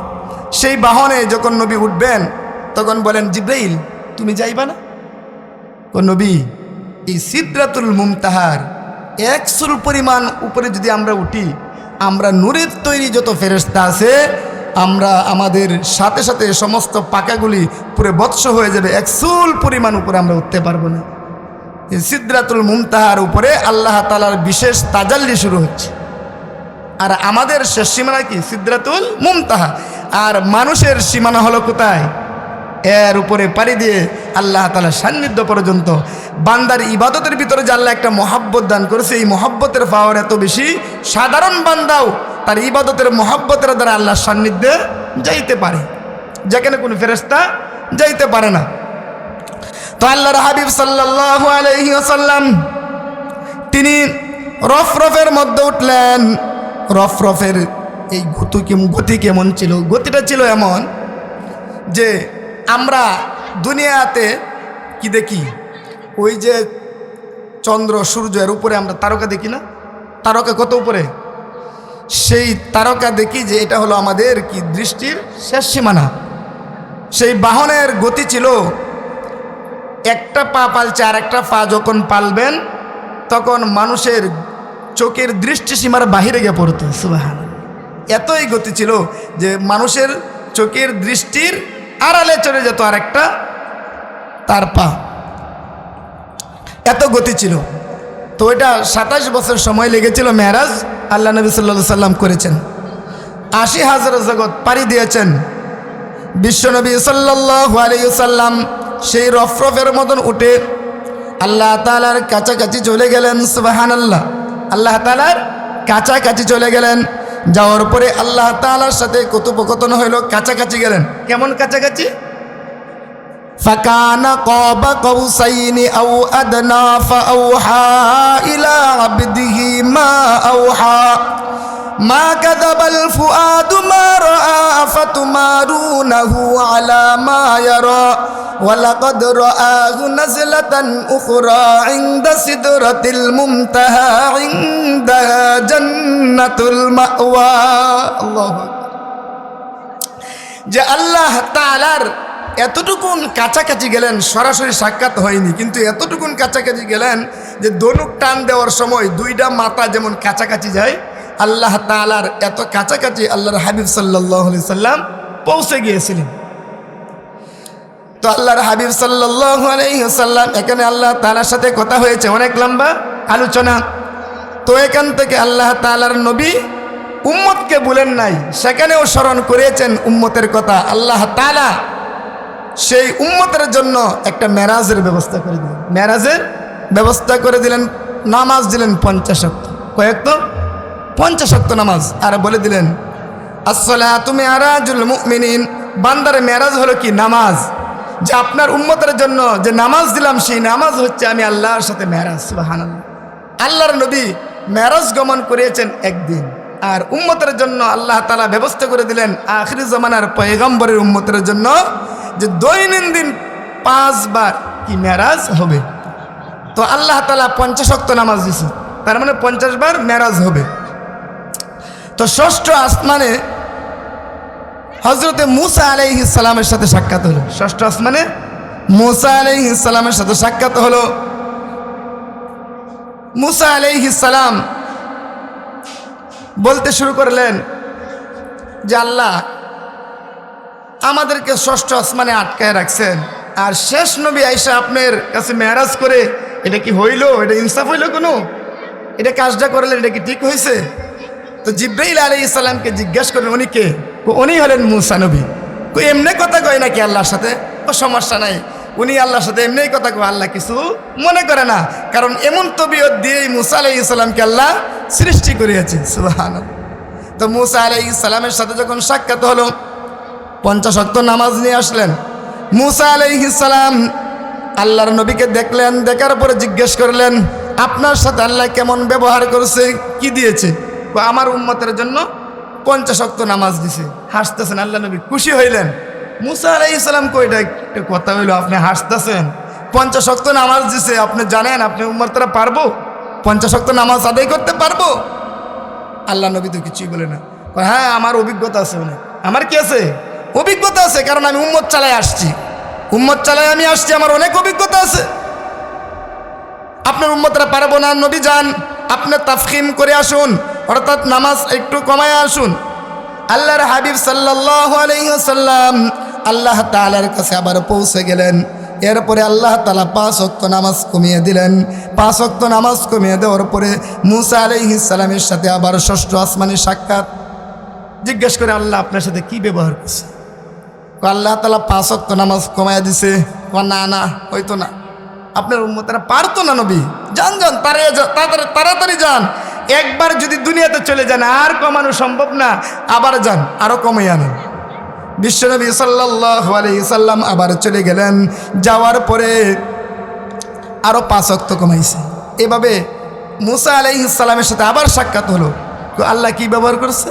সেই বাহনে যখন নবী উঠবেন তখন বলেন, জিবরাইল তুমি যাইবা না? ও নবী, এই সিদরাতুল মুনতাহার 100 পরিমাণ উপরে যদি আমরা উঠি, আমরা নূরের তৈরি যত ফেরেশতা আছে, আমরা আমাদের সাথে সাথে সমস্ত পাকাগুলি পুরো বৎস হয়ে যাবে, 100 পরিমাণ উপরে আমরা উঠতে পারবো না। এই সিদরাতুল মুনতাহার উপরে আল্লাহ তাআলার বিশেষ তাজাল্লি শুরু হচ্ছে। আর আমাদের শেষ সীমানা কি? সিদরাতুল মুনতাহা। আর মানুষের সীমানা হলো কোথায়? এর উপরে পাড়ি দিয়ে আল্লাহ তাআলার সান্নিধ্য পর্যন্ত। বান্দার ইবাদতের ভিতরে যে আল্লাহ একটা মহাব্বত দান করেছে, এই মহাব্বতের পাওয়ার এত বেশি, সাধারণ বান্দাও তার ইবাদতের মহাব্বতের দ্বারা আল্লাহর সান্নিধ্যে যাইতে পারে, যেখানে কোনো ফেরেশতা যাইতে পারে না। তো আল্লাহর হাবিব সাল্লাল্লাহু আলাইহি ওয়াসাল্লাম তিনি রফরফের মধ্যে উঠলেন। রফরফের এই গতি কেমন ছিল? গতিটা ছিল এমন যে আমরা দুনিয়াতে কি দেখি, ওই যে চন্দ্র সূর্য, এর উপরে আমরা তারকা দেখি না? তারকা কত উপরে? সেই তারকা দেখি যে এটা হলো আমাদের কি দৃষ্টির শেষ সীমানা। সেই বাহনের গতি ছিল, একটা পা পালছে আর একটা পা যখন পালবেন তখন মানুষের চোখের দৃষ্টিসীমার বাহিরে গিয়ে পড়তো। সুবহানাল্লাহ। এতই গতি ছিল যে মানুষের চোখের দৃষ্টির আড়ালে চলে যেত আর একটা তার পা, এত গতি ছিল। তো এটা 27 বছর সময় লেগেছিল। মেরাজ আল্লাহ নবী সাল্লাল্লাহু আলাইহি সাল্লাম করেছেন। 80,000 জগৎ পাড়ি দিয়েছেন বিশ্বনবী সাল্লাল্লাহু আলাইহি সাল্লাম। সেই রফরফের মতন উঠে আল্লাহ তাআলার কাছাকাছি চলে গেলেন। সুবহানাল্লাহ। আল্লাহ তাআলার কাছাকাছি চলে গেলেন। যাওয়ার পরে আল্লাহ তাআলার সাথে কথোপকথন হইল, কাছাকাছি গেলেন। কেমন কাছাকাছি? ফাকানা কাবা কাউসাইনি আও আদনা ফাআওহা ইলা আবদিহি মা আওহা মা কাযাবাল ফুআদু মা রাআ ফাতুমারুনাহু আলা মা ইয়ারা ওয়ালাকাদ রাআহু নাজলাতান উখরা ইনদা সিদরাতিল মুনতাহা ইনদাহা জান্নাতুল মাওয়া। আল্লাহু আকবার। যে আল্লাহ তাআলার এতটুকুন কাছাকাছি গেলেন, সরাসরি সাক্ষাৎ হয়নি, কিন্তু এতটুকুন কাছাকাছি গেলেন যে ধনুক টান দেওয়ার সময় দুইটা মাথা যেমন কাছাকাছি যায়, আল্লাহ তাআলার এত কাছাকাছি আল্লাহর হাবিব সাল্লাল্লাহু আলাইহি সাল্লাম পৌঁছে গিয়েছিলেন। তো আল্লাহর হাবিব সাল্লাল্লাহু আলাইহি সাল্লাম, এখানে আল্লাহ তাআলার সাথে কথা হয়েছে, অনেক লম্বা আলোচনা। তো এখান থেকে আল্লাহ তাআলার নবী উম্মতকে বলেন নাই, সেখানেও স্মরণ করেছেন উম্মতের কথা। আল্লাহ তাআলা সেই উম্মতের জন্য একটা মেরাজের ব্যবস্থা করে দিলেন। মেরাজের ব্যবস্থা করে দিলেন, নামাজ দিলেন 50 ওয়াক্ত। কয়েক তো 50 ওয়াক্ত নামাজ। আর বলে দিলেন আসসালাতু মিরাজুল মুমিনিন, বান্দার মেরাজ হলো কি? নামাজ। যে আপনার উম্মতের জন্য যে নামাজ দিলাম সেই নামাজ হচ্ছে আমি আল্লাহর সাথে মেরাজ। সুবহানাল্লাহ। আল্লাহর নবী মেরাজ গমন করিয়েছেন একদিন, আর উম্মতের জন্য আল্লাহ তাআলা ব্যবস্থা করে দিলেন আখিরি জামানার পয়গম্বরের উম্মতের জন্য যে দৈনন্দিন 5 বার কি মেরাজ হবে। তো আল্লাহ তাআলা 50 ওয়াক্ত নামাজ দিয়েছে, তার মানে 50 বার মেরাজ হবে। তো ষষ্ঠ আসমানে হযরতে মূসা আলাইহিস সালামের সাথে সাক্ষাৎ হলো। ষষ্ঠ আসমানে মূসা আলাইহিস সালামের সাথে সাক্ষাৎ হলো। মূসা আলাইহিস সালাম বলতে শুরু করলেন যে আল্লাহ আমাদেরকে ষষ্ঠ আসমানে আটকায় রাখছেন, আর শেষ নবী আইসা আপনার কাছে মেরাজ করে, এটা কি হইল? এটা ইনসাফ হইল? কোনো এটা কাজটা করলেন, এটা কি ঠিক হয়েছে? তো জিব্রাইল আলাইহিস সালামকে জিজ্ঞেস করলেন উনি কে? উনি হলেন মূসা নবী। এমনি কথা কয় নাকি আল্লাহর সাথে? ও সমস্যা নাই, উনি আল্লাহর সাথে এমনি কথা কয়, আল্লাহ কিছু মনে করে না, কারণ এমন তবিয়ত দিয়েই মূসা আলাইহিস সালামকে আল্লাহ সৃষ্টি করিয়েছে। সুবহানাল্লাহ। তো মূসা আলাইহিস সালামের সাথে যখন সাক্ষাৎ হলো, 50 ওয়াক্ত নামাজ নিয়ে আসলেন। মূসা আলাইহিস সালাম আল্লাহর নবীকে দেখলেন, দেখার পরে জিজ্ঞেস করলেন আপনার সাথে আল্লাহ কেমন ব্যবহার করেছে, কি দিয়েছে? আমার উম্মতের জন্য 50 ওয়াক্ত নামাজ দিছে। হাসতেছেন আল্লাহ নবী, খুশি হইলেন। মূসা আলাইহিস সালাম কইটা একটা কথা হইলো, আপনি হাসতেছেন? 50 ওয়াক্ত নামাজ দিছে, আপনি জানেন আপনি উম্মতরা পারবো 50 ওয়াক্ত নামাজ আদায় করতে পারবো? আল্লাহ নবী তো কিছুই বলে না। হ্যাঁ আমার অভিজ্ঞতা আছে। আমার কি আছে? অভিজ্ঞতা আছে, কারণ আমি উম্মত চালায় আসছি, উম্মত চালায় আমি আসছি, আমার অনেক অভিজ্ঞতা আছে। আপনার উম্মতরা পারবো না, নবী যান আপনি তাফখিম করে আসুন, অর্থাৎ নামাজ একটু কমায় আসুন। আল্লাহর হাবিব সাল্লাল্লাহু আলাইহি ওয়াসাল্লাম আল্লাহ তাআলার কাছে আবার পৌঁছে গেলেন। এরপরে আল্লাহ তাআলা 5 ওয়াক্ত নামাজ কমিয়ে দিলেন। 5 ওয়াক্ত নামাজ কমিয়ে দেওয়ার পরে মূসা আলাইহিস সালামের সাথে আবার ষষ্ঠ আসমানে সাক্ষাৎ। জিজ্ঞেস করে আল্লাহ আপনার সাথে কি ব্যবহার করছে? আল্লাহ তাআলা 5 ওয়াক্ত নামাজ কমায় দিছে। না না, হয়তো না, আপনার উম্মতেরা পারতো না নবী, যান যান তাড়াতাড়ি যান, একবার যদি দুনিয়াতে চলে যান আর কমানো সম্ভব না, আবার যান আরো কমে আনেন। বিশ্বনবী সাল্লাল্লাহু আলাইহি সাল্লাম আবার চলে গেলেন, যাওয়ার পরে আরো 5 ওয়াক্ত কমাইছে। এভাবে মূসা আলাইহিস সালামের সাথে আবার সাক্ষাৎ হলো। আল্লাহ কি ব্যবহার করছে?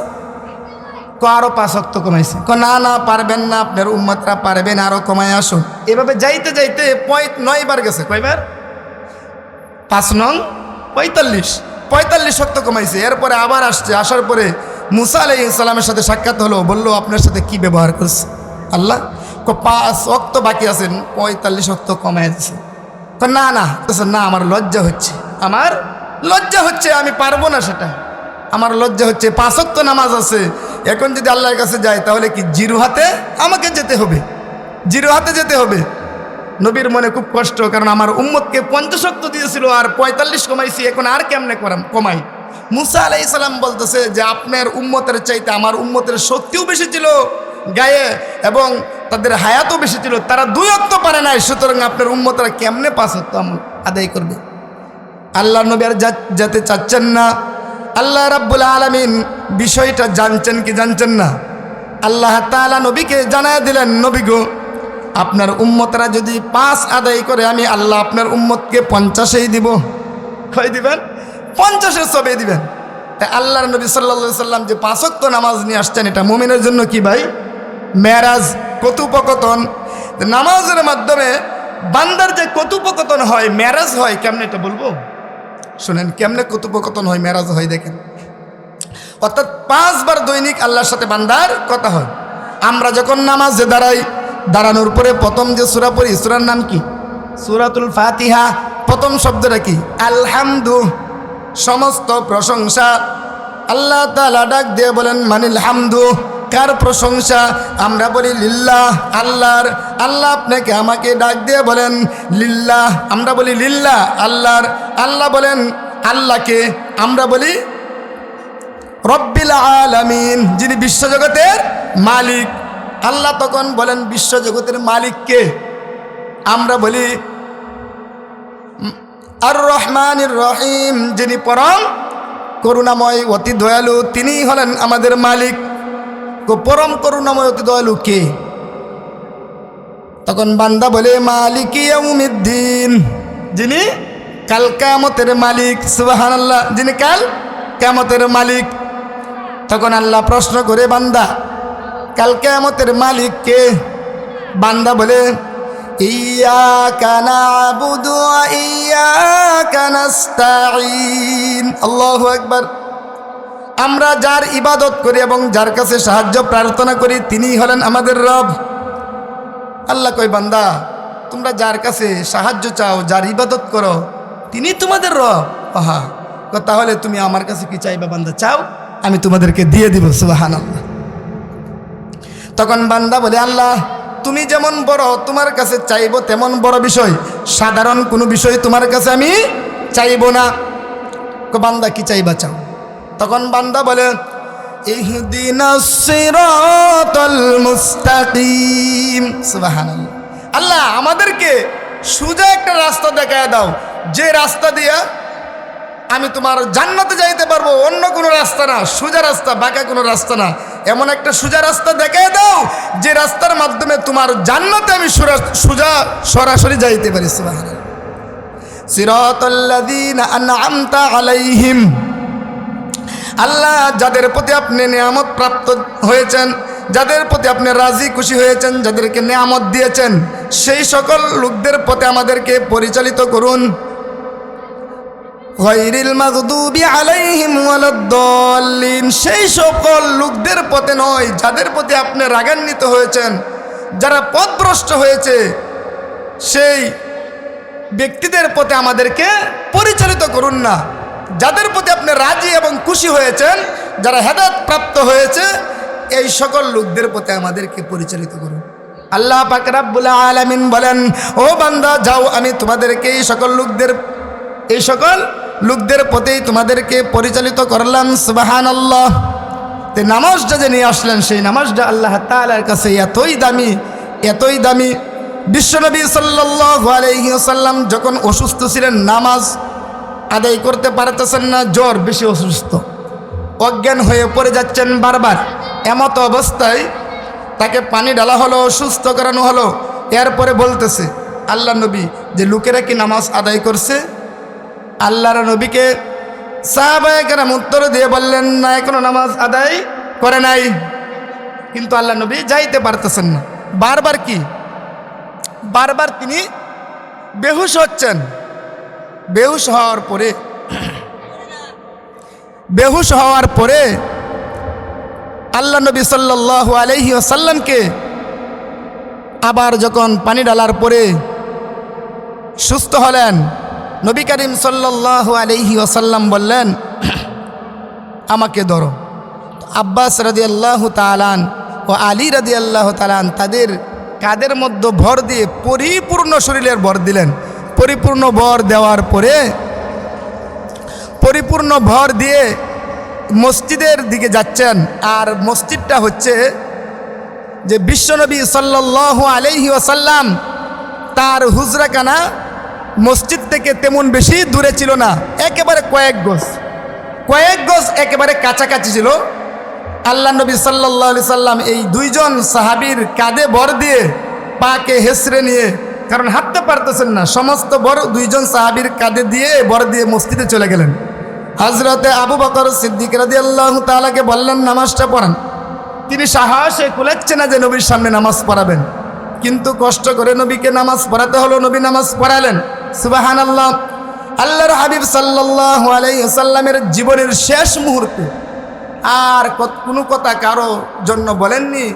আরো 5 ওয়াক্ত কমাইছে। না না, পারবেন না, আপনার উম্মতরা পারবেন, আরো কমায় আসুন। এভাবে যাইতে যাইতে 9 বার গেছে। কয়বার? 5 নং 45 ওয়াক্ত কমাইছে। এরপরে আবার আসছে, আসার পরে মূসা আলাইহিস সালামের সাথে সাক্ষাৎ হলো। বলল আপনার সাথে কি ব্যবহার করছে আল্লাহ? 5 ওয়াক্ত বাকি আছেন, 45 ওয়াক্ত কমায় দিছে। না না না, আমার লজ্জা হচ্ছে, আমার লজ্জা হচ্ছে, আমি পারবো না সেটা, আমার লজ্জা হচ্ছে। 5 ওয়াক্ত নামাজ আছে, এখন যদি আল্লাহর কাছে যায় তাহলে কি জিরো হাতে আমাকে যেতে হবে, জিরো হাতে যেতে হবে। নবীর মনে খুব কষ্ট, কারণ আমার উম্মতকে 50 ওয়াক্ত দিয়েছিল আর 45 কমাইছি, এখন আর কেমনে কমাই? মূসা আলাইহিস সালাম বলতেছে যে আপনার উম্মতের চাইতে আমার উম্মতের শক্তিও বেশি ছিল গায়ে, এবং তাদের হায়াতও বেশি ছিল, তারা 2 ওয়াক্ত পারে নাই, সুতরাং আপনার উম্মতরা কেমনে 5 ওয়াক্ত আদায় করবে? আল্লাহ নবী আর যেতে চাচ্ছেন না। আল্লাহ রাব্বুল আলামিন বিষয়টা জানছেন কি জানছেন না? আল্লাহ তাআলা নবীকে জানায় দিলেন, নবী গো, আপনার উম্মতরা যদি 5 আদায় করে আমি আল্লাহ আপনার উম্মতকে 50-এই দিব। কয় দিবেন? 50-এর সবে দিবেন। তাই আল্লাহর নবী সাল্লাল্লাহু আলাইহি সাল্লাম যে 5 ওয়াক্ত নামাজ নিয়ে আসছেন, এটা মুমিনের জন্য কি ভাই? মেরাজ, কতুপকথন। নামাজের মাধ্যমে বান্দার যে কতুপকথন হয়, মেরাজ হয়, কেমনে এটা বলবো? শুনেন কেমনে কতুপকথন হয়, মেরাজ হয়। দেখেন, অর্থাৎ 5 বার দৈনিক আল্লাহর সাথে বান্দার কথা হয়। আমরা যখন নামাজে দাঁড়াই, দাঁড়ানোর পরে প্রথম যে সূরা পড়ি, সূরার নাম কি? সূরাতুল ফাতিহা। প্রথম শব্দটা কি? আলহামদু, সমস্ত প্রশংসা। আল্লাহ তাআলা ডাক দিয়ে বলেন মানিল হামদু, কার প্রশংসা? আমরা বলি লিল্লাহ, আল্লাহর। আল্লাহ আপনাকে আমাকে ডাক দিয়ে বলেন লিল্লাহ, আমরা বলি লিল্লাহ, আল্লাহর। আল্লাহ বলেন আল্লাহকে, আমরা বলি রব্বিল আলামিন, যিনি বিশ্বজগতের মালিক। আল্লাহ তখন বলেন বিশ্বজগতের মালিককে? আমরা বলি আর রহমানির রহিম, যিনি পরম করুণাময় অতি দয়ালু, তিনিই হলেন আমাদের মালিক। পরম করুণাময় অতি দয়ালু কে? তখন বান্দা বলে মালিক ইয়াউমিদ্দিন, যিনি কাল কিয়ামতের মালিক। সুবহানাল্লাহ, যিনি কাল কিয়ামতের মালিক। তখন আল্লাহ প্রশ্ন করে, বান্দা কাল কিয়ামতের মালিক কে? বান্দা বলে ইয়্যাকা না'বুদু ওয়া ইয়্যাকা নাস্তাঈন। আল্লাহু আকবার। আমরা যার ইবাদত করি এবং যার কাছে সাহায্য প্রার্থনা করি তিনিই হলেন আমাদের রব। আল্লাহ কই, বান্দা তোমরা যার কাছে সাহায্য চাও, যার ইবাদত করো, তিনি তোমাদের রব। আহা, তাহলে তুমি আমার কাছে কি চাইবা? বান্দা চাও, আমি তোমাদেরকে দিয়ে দিব। সুবহানাল্লাহ। তখন বান্দা বলে, আল্লাহ তুমি যেমন বড়, তোমার কাছে চাইবো তেমন বড় বিষয়, সাধারণ কোনো বিষয় তোমার কাছে আমি চাইবো না। বান্দা কি চাইবা চাও? তখন বান্দা বলে ইহদিনাস সিরাতাল মুস্তাকিম। সুবহানাল্লাহ। আল্লাহ আমাদেরকে সোজা একটা রাস্তা দেখায় দাও, যে রাস্তা দিয়া আমি তোমার জান্নাতে যাইতে পারবো, অন্য কোনো রাস্তা না, সোজা রাস্তা, বাঁকা কোনো রাস্তা না। এমন একটা সোজা রাস্তা দেখায় দাও যে রাস্তার মাধ্যমে তোমার জান্নাতে আমি সোজা সরাসরি যাইতে পারি। সুবহানাল্লাহ। সিরাতাল্লাযীনা আন'আমতা আলাইহিম, আল্লাহ যাদের প্রতি আপনি নিয়ামত প্রাপ্ত হয়েছেন, যাদের প্রতি আপনি রাজি খুশি হয়েছেন, যাদেরকে নিয়ামত দিয়েছেন, সেই সকল লোকদের পথে আমাদেরকে পরিচালিত করুন। গায়রিল মাগদুবি আলাইহিম ওয়ালাদ-দাল্লিন, সেই সকল লোকদের পথে নয় যাদের প্রতি আপনি রাগান্বিত হয়েছেন, যারা পথভ্রষ্ট হয়েছে, সেই ব্যক্তিদের পথে আমাদেরকে পরিচালিত করুন না। যাদের প্রতি আপনি রাজি এবং খুশি হয়েছেন, যারা হেদায়েত প্রাপ্ত হয়েছে, এই সকল লোকদের পথে আমাদেরকে পরিচালিত করুন। আল্লাহ পাক রব্বুল আলামিন বলেন, ও বান্দা যাও, আমি তোমাদেরকে এই সকল লোকদের পথেই তোমাদেরকে পরিচালিত করলাম। সুবহানাল্লাহ। তে নামাজটা যে নিয়ে আসলেন, সেই নামাজটা আল্লাহ তাআলার কাছে এতই দামি, এতই দামি। বিশ্বনবী সাল্লাল্লাহু আলাইহি ওয়াসাল্লাম যখন অসুস্থ ছিলেন, নামাজ আদায় করতে পারতেছেন না, জ্বর, বেশি অসুস্থ, অজ্ঞান হয়ে পড়ে যাচ্ছেন বারবার। এমত অবস্থায় তাকে পানি ঢালা হলো, সুস্থ করানো হলো। এরপরে বলতেছে আল্লাহ নবী যে লোকেরা কি নামাজ আদায় করছে? আল্লাহর নবীকে সাহাবায়ে কেরাম উত্তর দিয়ে বললেন, না, এখনো নামাজ আদায় করে নাই। কিন্তু আল্লাহ নবী যাইতে পারতেছেন না। বারবার তিনি বেহুশ হচ্ছেন। বেহুশ হওয়ার পরে আল্লাহ নবী সাল্লাল্লাহু আলাইহি ওয়াসাল্লামকে আবার যখন পানি ঢালার পরে সুস্থ হলেন, নবী করিম সাল্লাল্লাহু আলাইহি ওয়াসাল্লাম বললেন, আমাকে ধরো। আব্বাস রাদিয়াল্লাহু তাআলা ও আলী রাদিয়াল্লাহু তাআলা তাদের কাদের মধ্যে ভর দিয়ে পরিপূর্ণ শরীরের ভর দিলেন। পরিপূর্ণ ভর দেওয়ার পরে, পরিপূর্ণ ভর দিয়ে মসজিদের দিকে যাচ্ছেন। আর মসজিদটা হচ্ছে যে বিশ্বনবী সাল্লাল্লাহু আলাইহি ওয়াসাল্লাম তার হুজরাখানা মসজিদ থেকে তেমন বেশি দূরে ছিল না, একেবারে কয়েক গজ একেবারে কাছাকাছি ছিল। আল্লাহ নবী সাল্লাল্লাহু আলাইহি সাল্লাম এই দুইজন সাহাবীর কাঁধে ভর দিয়ে, পাকে হেসড়ে নিয়ে, কারণ হাঁটতে পারতেছেন না, সমস্ত বড় দুইজন সাহাবীর কাঁধে দিয়ে ভর দিয়ে মসজিদে চলে গেলেন। হযরতে আবু বকর সিদ্দিক রাদিয়াল্লাহু তাআলাকে বললেন, নামাজটা পড়ান। তিনি সাহসে কুলাচ্ছে না যে নবীর সামনে নামাজ পড়াবেন, কিন্তু কষ্ট করে নবীকে নামাজ পড়াতে হলো। নবী নামাজ পড়ালেন। সুবহানাল্লাহ। আল্লাহর হাবিব সাল্লাল্লাহু আলাইহি ওয়াসাল্লামের জীবনের শেষ মুহূর্তে আর কোনো কথা কারো জন্য বলেননি,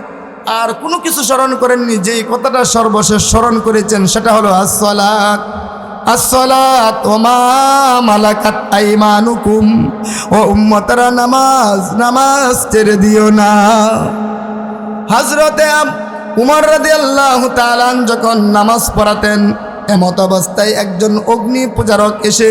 আর কোনো কিছু স্মরণ করেননি। যেই কথাটা সর্বশেষ স্মরণ করেছেন সেটা হলো আসসালাত, আসসালাত ওয়া মা মালাকাত আইমানুকুম, ও উম্মতরা নামাজ ছেড়ে দিও না। হযরতে উমর রাদিয়াল্লাহু তাআলা যখন নামাজ পড়াতেন, এমত অবস্থায় একজন অগ্নি পূজারক এসে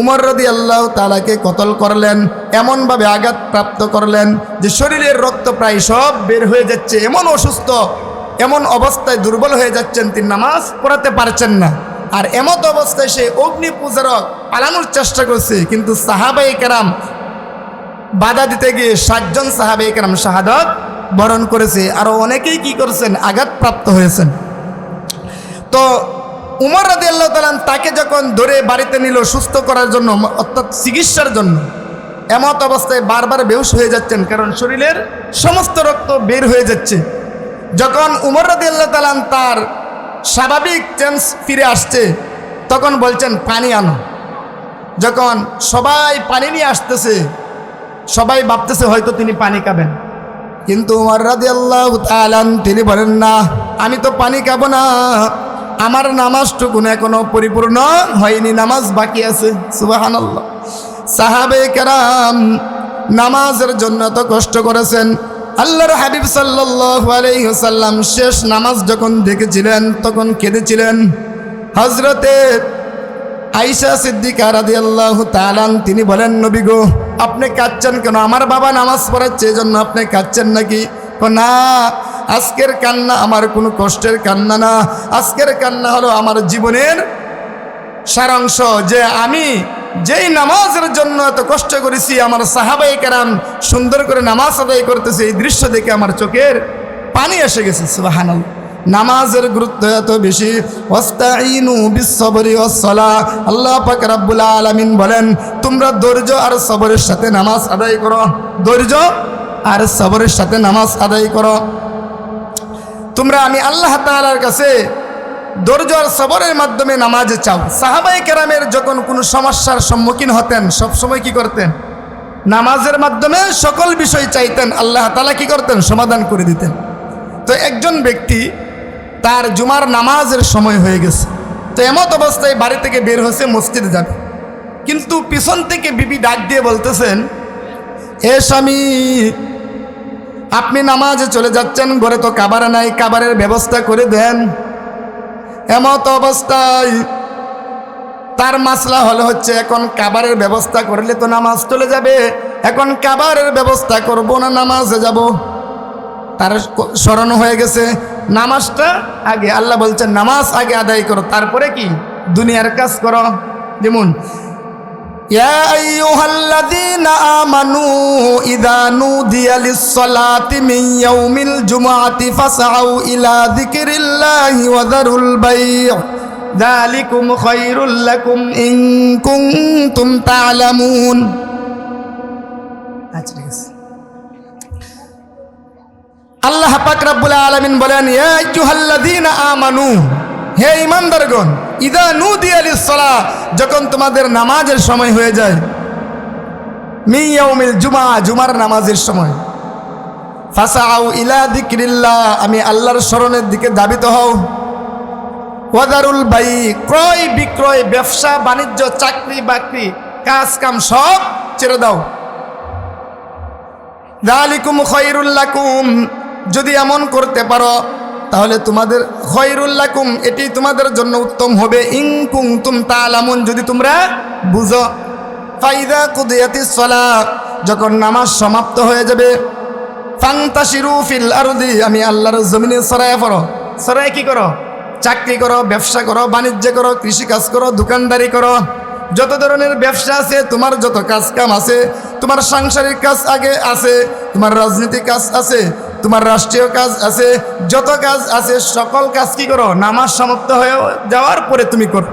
উমর রাদিয়াল্লাহু তাআলাকে কতল করলেন, এমনভাবে আঘাত প্রাপ্ত করলেন যে শরীরের রক্ত প্রায় সব বের হয়ে যাচ্ছে, এমন অসুস্থ, এমন অবস্থায় দুর্বল হয়ে যাচ্ছেন, তিনি নামাজ পড়াতে পারছেন না। আর এমত অবস্থায় সে অগ্নি পূজারক পালানোর চেষ্টা করছে, কিন্তু সাহাবায়ে কেরাম বাধা দিতে গিয়ে 60 জন সাহাবায়ে কেরাম শাহাদাত বরণ করেছে, আরও অনেকেই কি করেছেন, আঘাতপ্রাপ্ত হয়েছেন। তো উমর রাদিয়াল্লাহু তাআলা তাকে যখন ধরে বাড়িতে নিল সুস্থ করার জন্য, অর্থাৎ চিকিৎসার জন্য, এমত অবস্থায় বারবার বেহুশ হয়ে যাচ্ছেন, কারণ শরীরের সমস্ত রক্ত বের হয়ে যাচ্ছে। যখন উমর রাদিয়াল্লাহু তাআলা তার স্বাভাবিক চেঞ্জ ফিরে আসছে, তখন বলছেন পানি আনো। যখন সবাই পানি নিয়ে আসতেছে, সবাই ভাবতেছে হয়তো তিনি পানি খাবেন, কিন্তু উমর রাদিয়াল্লাহু তাআলা তিনি বলেন না, আমি তো পানি খাবো না, আমার নামাজটুকু এখনো পরিপূর্ণ হয়নি, নামাজ বাকি আছে। সুবহানাল্লাহ। সাহাবায়ে কেরাম নামাজের জন্য তো কষ্ট করেছেন। আল্লাহর হাবিব সাল্লাল্লাহু আলাইহি ওয়াসাল্লাম শেষ নামাজ যখন দেখেছিলেন তখন কেঁদেছিলেন। হযরতে আয়েশা সিদ্দিকা রাদিয়াল্লাহু তাআলা তিনি বলেন, নবী গো, আপনি কাঁদছেন কেন? আমার বাবা নামাজ পড়াচ্ছে এজন্য আপনি কাঁদছেন নাকি? না, আজকের কান্না আমার কোনো কষ্টের কান্না না, আজকের কান্না হলো আমার জীবনের সারাংশ, যে আমি যেই নামাজের জন্য এত কষ্ট করেছি, আমার সাহাবায়ে কেরাম সুন্দর করে নামাজ আদায় করতেছে, এই দৃশ্য দেখে আমার চোখের পানি এসে গেছে। সুবহানাল্লাহ। নামাজের গুরুত্ব এত বেশি। ওয়াস্তাঈনু বিস-সাবরি ওয়াস-সালাহ। আল্লাহ পাক রব্বুল আলামিন বলেন, তোমরা ধৈর্য আর সবরের সাথে নামাজ আদায় করো, ধৈর্য আর সবরের সাথে নামাজ আদায় করো। তোমরা আমি আল্লাহ তাআলার কাছে ধৈর্য আর সবরের মাধ্যমে নামাজ চাও। সাহাবায়ে কেরামের যখন কোনো সমস্যার সম্মুখীন হতেন, সবসময় কি করতেন? নামাজের মাধ্যমে সকল বিষয় চাইতেন, আল্লাহ তাআলা কি করতেন? সমাধান করে দিতেন। তো একজন ব্যক্তি, তার জুমার নামাজের সময় হয়ে গেছে, তো এমত অবস্থায় বাড়ি থেকে বের হয়েছে, মসজিদে যাবে, কিন্তু পিছন থেকে বিবি ডাক দিয়ে বলতেছেন, এ স্বামী, আপনি নামাজে চলে যাচ্ছেন, ঘরে তো খাবার নাই, খাবারের ব্যবস্থা করে দেন। এমত অবস্থায় তার মাসলা হচ্ছে, এখন খাবারের ব্যবস্থা করলে তো নামাজ চলে যাবে, এখন খাবারের ব্যবস্থা করব না, নামাজে যাব। তার স্মরণ হয়ে গেছে নামাজটা আগে, আল্লাহ বলছেন নামাজ আগে আদায় করো, তারপরে কি দুনিয়ার কাজ করো। যেমন ইয়া আইয়ুহাল্লাযীনা আমানু ইযা নুদিয়া লিস-সালাতি মিন ইয়াউমিল জুমআতি ফাসআউ ইলা যিকরিল্লাহি ওয়া যারুল বাই', যালিকুম খায়রুল লাকুম ইন কুনতুম তা'লামুন। আচ্ছা, ঠিক আছে। আল্লাহ পাক রব্বুল আলামিন বলেন, ইয়া আইয়ুহাল্লাযীনা আমানু, হে ঈমানদারগণ, ইযা নুদিয়া লিস-সালাহ, যখন তোমাদের নামাজের সময় হয়ে যায়, মিন ইয়াউমিল জুমআ, জুমার নামাজের সময়, ফাসআউ ইলা যিকরিল্লাহ, আমি আল্লাহর স্মরণের দিকে ধাবিত হও, ওয়া যারুল বাই', ক্রয় বিক্রয়, ব্যবসা বাণিজ্য, চাকরি বাকরি, কাজ কাম সব ছেড়ে দাও। যালিকুম খায়রুল লাকুম, যদি এমন করতে পারো তাহলে তোমাদের খায়রুল লাকুম, এটি তোমাদের জন্য উত্তম হবে, ইন কুনতুম তা'লামুন, যদি তোমরা বুঝো। ফাইদা কুদিয়াতিস সালাহ, যখন নামাজ সমাপ্ত হয়ে যাবে, ফান্তাশিরু ফিল আরদি, আমি আল্লাহর জমিনে ছড়ায় পড়ো। ছড়ায় কি করো? চাকরি করো, ব্যবসা করো, বাণিজ্য করো, কৃষিকাজ করো, দোকানদারি করো, যত ধরনের ব্যবসা আছে, তোমার যত কাজ কাম আছে, তোমার সাংসারিক কাজ আগে আছে, তোমার রাজনৈতিক কাজ আছে, তোমার রাষ্ট্রীয় কাজ আছে, যত কাজ আছে সকল কাজ কি করো? নামাজ সমাপ্ত হয়ে যাওয়ার পরে তুমি করো।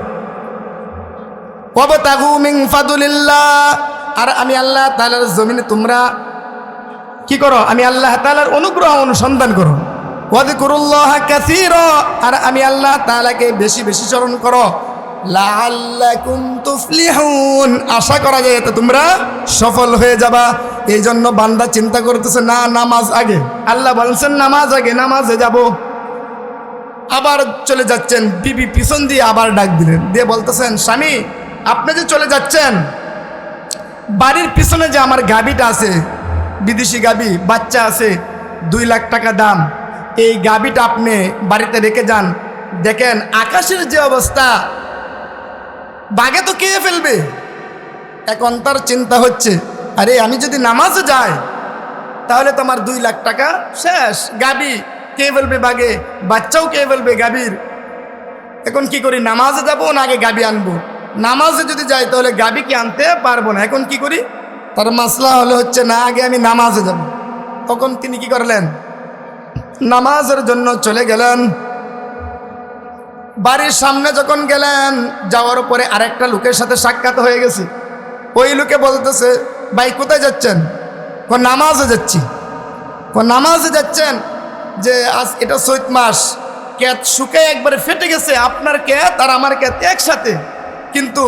ওয়াবতাগু মিন ফাদলিল্লাহ, আর আমি আল্লাহ তাআলার জমিনে তোমরা কি করো? আমি আল্লাহ তাআলার অনুগ্রহ অনুসন্ধান করো। ওয়াযকুরুল্লাহা কাসীরা, আর আমি আল্লাহ তাআলাকে বেশি বেশি স্মরণ করো। লাআল্লাকুম তুফলিহুন, আশা করা যায় এতে তোমরা সফল হয়ে যাবা। এই জন্য বান্দা চিন্তা করতেছে, না নামাজ আগে, আল্লাহ বলছেন নামাজ আগে, নামাজে যাব, আবার চলে যাচ্ছেন। বিবি পিছন দিয়ে আবার ডাক দিলেন, দিয়ে বলতেছেন, স্বামী, আপনি যে চলে যাচ্ছেন, বাড়ির পিছনে যে আমার গাভীটা আছে, বিদেশি গাভী, বাচ্চা আছে, 2 লাখ টাকা দাম, এই গাভীটা আপনি বাড়িতে রেখে যান, দেখেন আকাশের যে অবস্থা, বাঘে তো খেয়ে ফেলবে। এখন তার চিন্তা হচ্ছে, আরে আমি যদি নামাজে যাই তাহলে তোমার 2 লাখ টাকা শেষ, গাবি কে ফেলবে বাঘে, বাচ্চাও কে ফেলবে গাবির। এখন কি করি, নামাজে যাবো না আগে গাবি আনবো? নামাজে যদি যাই তাহলে গাবি কি আনতে পারবো না। এখন কি করি, তার মাসলা হলো হচ্ছে না আগে আমি নামাজে যাব। তখন তিনি কি করলেন, নামাজের জন্য চলে গেলেন। বাড়ির সামনে যখন গেলেন, যাওয়ার পরে আরেকটা লোকের সাথে সাক্ষাৎ হয়ে গেছে। ওই লোকে বলতেছে, ভাই কোথায় যাচ্ছেন? নামাজে যাচ্ছি। নামাজে যাচ্ছেন যে আজ এটা চৈত মাস, ক্ষেত শুকায় একবারে ফেটে গেছে, আপনার ক্ষেত আর আমার ক্ষেত একসাথে, কিন্তু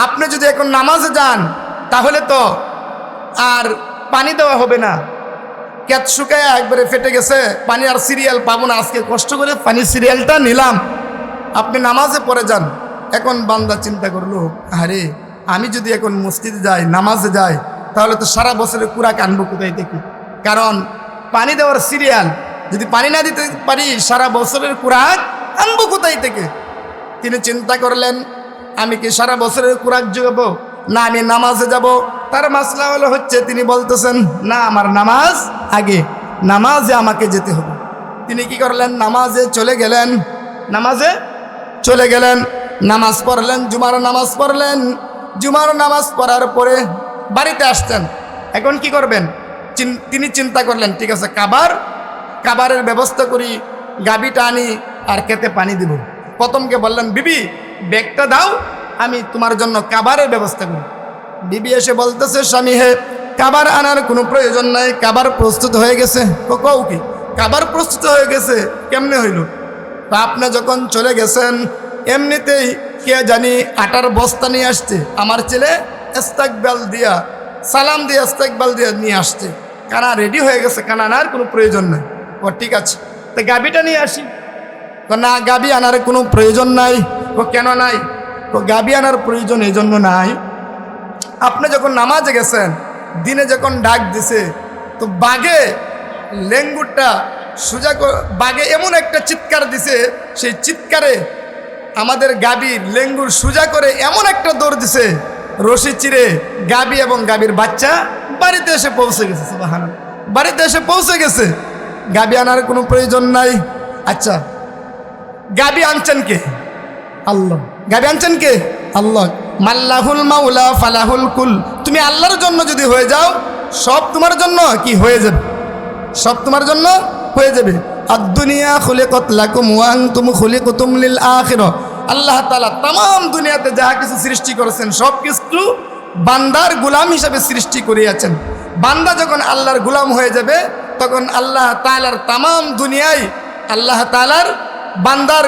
আপনি যদি এখন নামাজে যান তাহলে তো আর পানি দেওয়া হবে না, ক্ষেত শুকায় একবারে ফেটে গেছে, পানি আর সিরিয়াল পাবো না, আজকে কষ্ট করে পানি সিরিয়ালটা নিলাম, আপনি নামাজে পড়ে যান। এখন বান্দা চিন্তা করলো, আরে আমি যদি এখন মসজিদে যাই, নামাজে যাই, তাহলে তো সারা বছরের কুরাক আনবো কোথায় থেকে? কারণ পানি দেওয়ার সিরিয়াল যদি পানি না দিতে পারি, সারা বছরের কুরাক আনবো কোথায় থেকে? তিনি চিন্তা করলেন, আমি কি সারা বছরের কুরাক যোগাবো না আমি নামাজে যাব? তার মাসলা হলো হচ্ছে, তিনি বলতেছেন না আমার নামাজ আগে, নামাজে আমাকে যেতে হবে। তিনি কি করলেন, নামাজে চলে গেলেন। নামাজ পড়লেন, জুমার নামাজ পড়লেন। জুমার নামাজ পড়ার পরে বাড়িতে আসতেন। এখন কি করবেন, তিনি চিন্তা করলেন, ঠিক আছে কাবারের ব্যবস্থা করি, গাবিটা আনি আর খেতে পানি দিব। প্রথমকে বললেন, বিবি ব্যাগটা দাও, আমি তোমার জন্য কাবারের ব্যবস্থা করি। বিবি এসে বলতেছে, স্বামী হে, কাবার আনার কোনো প্রয়োজন নাই, কাবার প্রস্তুত হয়ে গেছে। কও কি কাবার প্রস্তুত হয়ে গেছে? কেমনে হইল? তা আপনি যখন চলে গেছেন এমনিতেই কে জানি আটার বস্তা নিয়ে আসছে, আমার ছেলে ইস্তেকবাল দিয়া সালাম দিয়ে ইস্তেকবাল দিয়ে নিয়ে আসছে, কানা রেডি হয়ে গেছে, কানা আনার কোনো প্রয়োজন নাই। ও ঠিক আছে, তো গাবিটা নিয়ে আসি। না গাবি আনার কোনো প্রয়োজন নাই। কেন নাই? গাবি আনার প্রয়োজন এই জন্য নাই, আপনি যখন নামাজে গেছেন, দিনে যখন ডাক দিছে, তো বাঘে লেঙ্গুরটা সোজা, বাঘে এমন একটা চিৎকার দিছে, সেই চিৎকারে আমাদের গাবির লেঙ্গুর সোজা করে এমন একটা দৌড় দিছে, রশি চিরে গাবি এবং গাবির বাচ্চা বাড়িতে এসে পৌঁছে গেছে। সুবহানাল্লাহ, বাড়িতে এসে পৌঁছে গেছে, গাবি আনার কোনো প্রয়োজন নাই। আচ্ছা, গাবি আনছেন কে? আল্লাহ। গাবি আনছেন কে? আল্লাহ। মাল্লাহুল মাওলা ফালাহুল কুল। তুমি আল্লাহর জন্য যদি হয়ে যাও, সব তোমার জন্য কি হয়ে যাবে, সব তোমার জন্য হয়ে যাবে। আদ-দুনিয়া খুলিকাত লাকুম ওয়া আনতুম খুলিকতুম লিল আখিরাহ। আল্লাহ তাআলা तमाम দুনিয়াতে যা কিছু সৃষ্টি করেছেন সব কিছু বান্দার গোলাম হিসেবে সৃষ্টি করিয়াছেন। বান্দা যখন আল্লাহর গোলাম হয়ে যাবে, তখন আল্লাহ তাআলার तमाम দুনিয়ায় আল্লাহ তাআলার বান্দার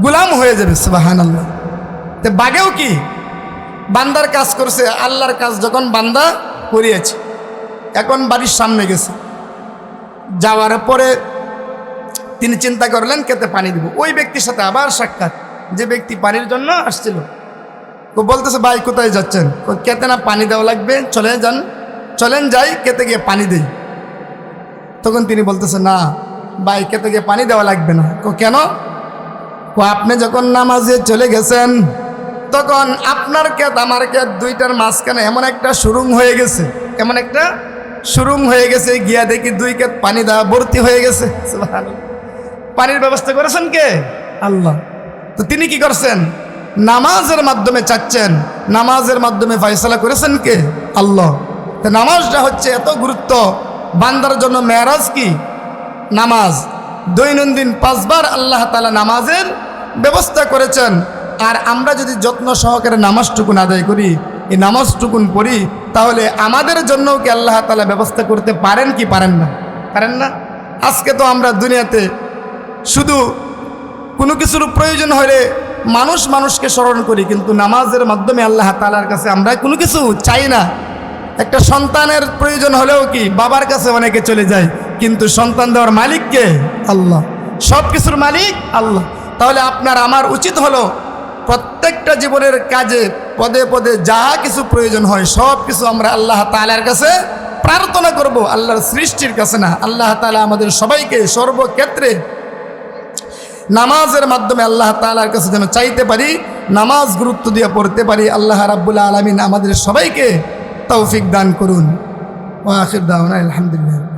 গোলাম হয়ে যাবে। সুবহানাল্লাহ। তো বাগেও কি বান্দার কাজ করছে, আল্লাহর কাজ যখন বান্দা করিয়েছে। এখন বাড়ির সামনে গেছে, যাওয়ার পরে তিনি চিন্তা করলেন খেতে পানি দিব। ওই ব্যক্তির সাথে আবার সাক্ষাৎ, যে ব্যক্তি পানির জন্য আসছিল। তো বলতেছে, ভাই কোথায় যাচ্ছেন? খেতে না পানি দেওয়া লাগবে, চলেন যাই, খেতে গিয়ে পানি দেই। তখন তিনি বলতেছে, না ভাই খেতে গিয়ে পানি দেওয়া লাগবে না। কেন? আপনি যখন নামাজে চলে গেছেন, তখন আপনার ক্ষেত আমার ক্ষেত দুইটার মাঝখানে এমন একটা সুরুং হয়ে গেছে, গিয়া দেখি 2 ক্ষেত পানি দেওয়া ভর্তি হয়ে গেছে। পানির ব্যবস্থা করেছেন কে? আল্লাহ। তো তিনি কি করছেন? নামাজের মাধ্যমে চাচ্ছেন, নামাজের মাধ্যমে ফয়সালা করেছেন কে? আল্লাহ। তো নামাজটা হচ্ছে এত গুরুত্ব, বান্দার জন্য মেরাজ কি নামাজ। দৈনন্দিন 5 বার আল্লাহ তাআলা নামাজের ব্যবস্থা করেছেন। আর আমরা যদি যত্ন সহকারে নামাজটুকুন আদায় করি, এই নামাজটুকুন পড়ি, তাহলে আমাদের জন্যও কি আল্লাহ তাআলা ব্যবস্থা করতে পারেন কি পারেন না? পারেন না? আজকে তো আমরা দুনিয়াতে শুধু কোনো কিছুর প্রয়োজন হলে মানুষকে স্মরণ করি, কিন্তু নামাজের মাধ্যমে আল্লাহ তাআলার কাছে আমরা কোনো কিছু চাই না। একটা সন্তানের প্রয়োজন হলেও কি বাবার কাছে অনেকে চলে যায়, কিন্তু সন্তান দেওয়ার মালিক কে? আল্লাহ। সব কিছুর মালিক আল্লাহ। তাহলে আপনার আমার উচিত হলো প্রত্যেকটা জীবনের কাজে পদে পদে যা কিছু প্রয়োজন হয় সব কিছু আমরা আল্লাহ তাআলার কাছে প্রার্থনা করব, আল্লাহর সৃষ্টির কাছে না। আল্লাহ তাআলা আমাদের সবাইকে সর্বক্ষেত্রে নামাজের মাধ্যমে আল্লাহ তাআলার কাছে যেন চাইতে পারি, নামাজ গুরুত্ব দিয়ে পড়তে পারি। আল্লাহ রাব্বুল আলামিন আমাদের সবাইকে তৌফিক দান করুন। ওয়া আখির দাওয়ানা আলহামদুলিল্লাহ।